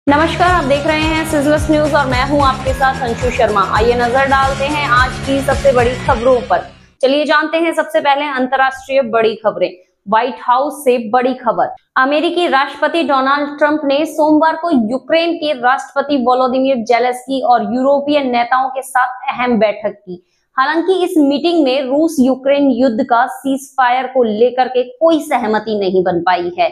नमस्कार, आप देख रहे हैं सिजलस न्यूज और मैं हूं आपके साथ अंशु शर्मा। आइए नजर डालते हैं आज की सबसे बड़ी खबरों पर। चलिए जानते हैं सबसे पहले अंतर्राष्ट्रीय बड़ी खबरें। व्हाइट हाउस से बड़ी खबर। अमेरिकी राष्ट्रपति डोनाल्ड ट्रंप ने सोमवार को यूक्रेन के राष्ट्रपति वोलोदिमीर जेलेंस्की और यूरोपीय नेताओं के साथ अहम बैठक की। हालांकि इस मीटिंग में रूस यूक्रेन युद्ध का सीज फायर को लेकर के कोई सहमति नहीं बन पाई है।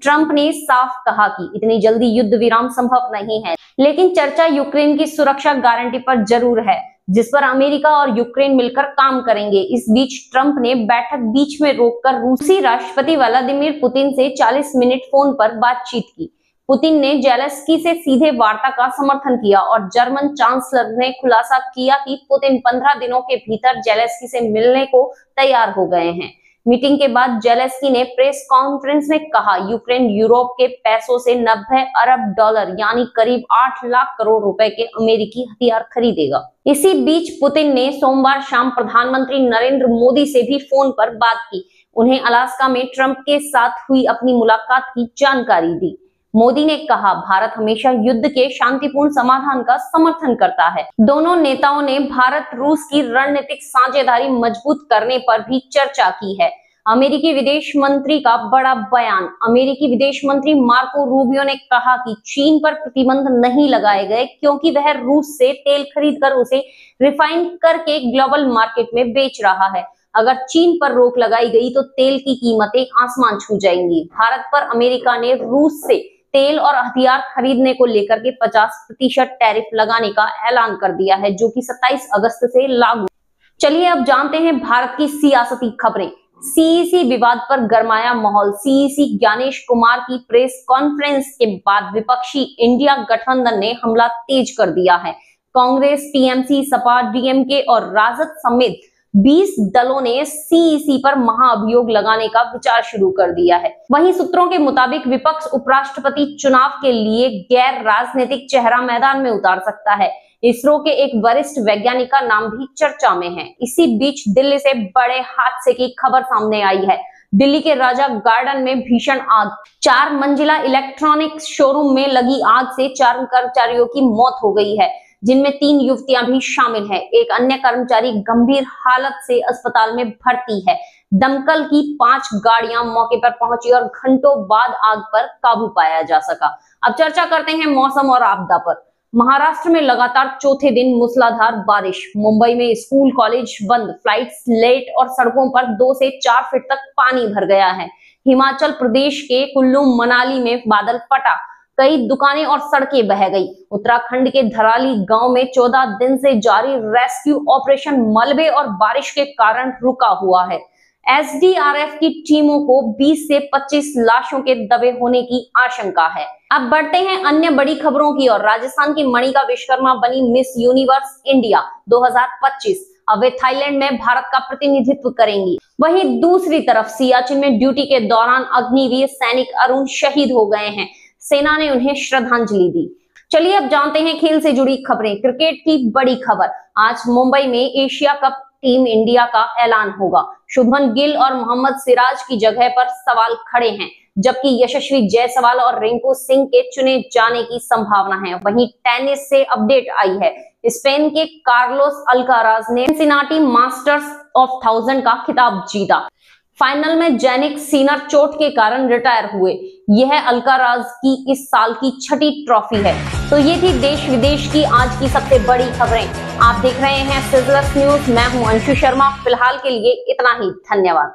ट्रंप ने साफ कहा कि इतनी जल्दी युद्ध विराम संभव नहीं है, लेकिन चर्चा यूक्रेन की सुरक्षा गारंटी पर जरूर है, जिस पर अमेरिका और यूक्रेन मिलकर काम करेंगे। इस बीच ट्रंप ने बैठक बीच में रोककर रूसी राष्ट्रपति व्लादिमीर पुतिन से 40 मिनट फोन पर बातचीत की। पुतिन ने जेलेंस्की से सीधे वार्ता का समर्थन किया और जर्मन चांसलर ने खुलासा किया कि पुतिन 15 दिनों के भीतर जेलेंस्की से मिलने को तैयार हो गए हैं। मीटिंग के बाद जेलेंस्की ने प्रेस कॉन्फ्रेंस में कहा, यूक्रेन यूरोप के पैसों से 90 अरब डॉलर यानी करीब 8 लाख करोड़ रुपए के अमेरिकी हथियार खरीदेगा। इसी बीच पुतिन ने सोमवार शाम प्रधानमंत्री नरेंद्र मोदी से भी फोन पर बात की। उन्हें अलास्का में ट्रंप के साथ हुई अपनी मुलाकात की जानकारी दी। मोदी ने कहा, भारत हमेशा युद्ध के शांतिपूर्ण समाधान का समर्थन करता है। दोनों नेताओं ने भारत रूस की रणनीतिक साझेदारी मजबूत करने पर भी चर्चा की है। अमेरिकी विदेश मंत्री का बड़ा बयान। अमेरिकी विदेश मंत्री मार्को रूबियो ने कहा कि चीन पर प्रतिबंध नहीं लगाए गए क्योंकि वह रूस से तेल खरीदकर उसे रिफाइन करके ग्लोबल मार्केट में बेच रहा है। अगर चीन पर रोक लगाई गई तो तेल की कीमतें आसमान छू जाएंगी। भारत पर अमेरिका ने रूस से तेल और हथियार खरीदने को लेकर के 50% टैरिफ लगाने का ऐलान कर दिया है, जो कि 27 अगस्त से लागू। चलिए अब जानते हैं भारत की सियासती खबरें। सीईसी विवाद पर गरमाया माहौल। सीईसी ज्ञानेश कुमार की प्रेस कॉन्फ्रेंस के बाद विपक्षी इंडिया गठबंधन ने हमला तेज कर दिया है। कांग्रेस, टीएमसी, सपा, डीएमके और राजद समेत 20 दलों ने सीईसी पर महाअभियोग लगाने का विचार शुरू कर दिया है। वहीं सूत्रों के मुताबिक विपक्ष उपराष्ट्रपति चुनाव के लिए गैर राजनीतिक चेहरा मैदान में उतार सकता है। इसरो के एक वरिष्ठ वैज्ञानिक का नाम भी चर्चा में है। इसी बीच दिल्ली से बड़े हादसे की खबर सामने आई है। दिल्ली के राजा गार्डन में भीषण आग। 4 मंजिला इलेक्ट्रॉनिक्स शोरूम में लगी आग से 4 कर्मचारियों की मौत हो गई है, जिनमें 3 युवतियां भी शामिल हैं। एक अन्य कर्मचारी गंभीर हालत से अस्पताल में भर्ती है। दमकल की 5 गाड़ियां मौके पर पहुंची और घंटों बाद आग पर काबू पाया जा सका। अब चर्चा करते हैं मौसम और आपदा पर। महाराष्ट्र में लगातार चौथे दिन मूसलाधार बारिश। मुंबई में स्कूल कॉलेज बंद, फ्लाइट्स लेट और सड़कों पर 2 से 4 फीट तक पानी भर गया है। हिमाचल प्रदेश के कुल्लू मनाली में बादल फटा, कई दुकानें और सड़कें बह गई। उत्तराखंड के धराली गांव में 14 दिन से जारी रेस्क्यू ऑपरेशन मलबे और बारिश के कारण रुका हुआ है। एसडीआरएफ की टीमों को 20 से 25 लाशों के दबे होने की आशंका है। अब बढ़ते हैं अन्य बड़ी खबरों की ओर। राजस्थान की मणिका विश्वकर्मा बनी मिस यूनिवर्स इंडिया 2025। अब वे थाईलैंड में भारत का प्रतिनिधित्व करेंगी। वहीं दूसरी तरफ सियाचिन में ड्यूटी के दौरान अग्निवीर सैनिक अरुण शहीद हो गए हैं। सेना ने उन्हें श्रद्धांजलि दी। चलिए अब जानते हैं खेल से जुड़ी खबरें। क्रिकेट की बड़ी खबर। आज मुंबई में एशिया कप टीम इंडिया का ऐलान होगा। शुभमन गिल और मोहम्मद सिराज की जगह पर सवाल खड़े हैं, जबकि यशस्वी जायसवाल और रिंकू सिंह के चुने जाने की संभावना है। वहीं टेनिस से अपडेट आई है। स्पेन के कार्लोस अल्काराज ने सिंसिनाटी मास्टर्स ऑफ 1000 का खिताब जीता। फाइनल में जैनिक सिनर चोट के कारण रिटायर हुए। यह अल्काराज की इस साल की 6ठी ट्रॉफी है। तो ये थी देश विदेश की आज की सबसे बड़ी खबरें। आप देख रहे हैं सिजलस न्यूज। मैं हूं अंशु शर्मा। फिलहाल के लिए इतना ही। धन्यवाद।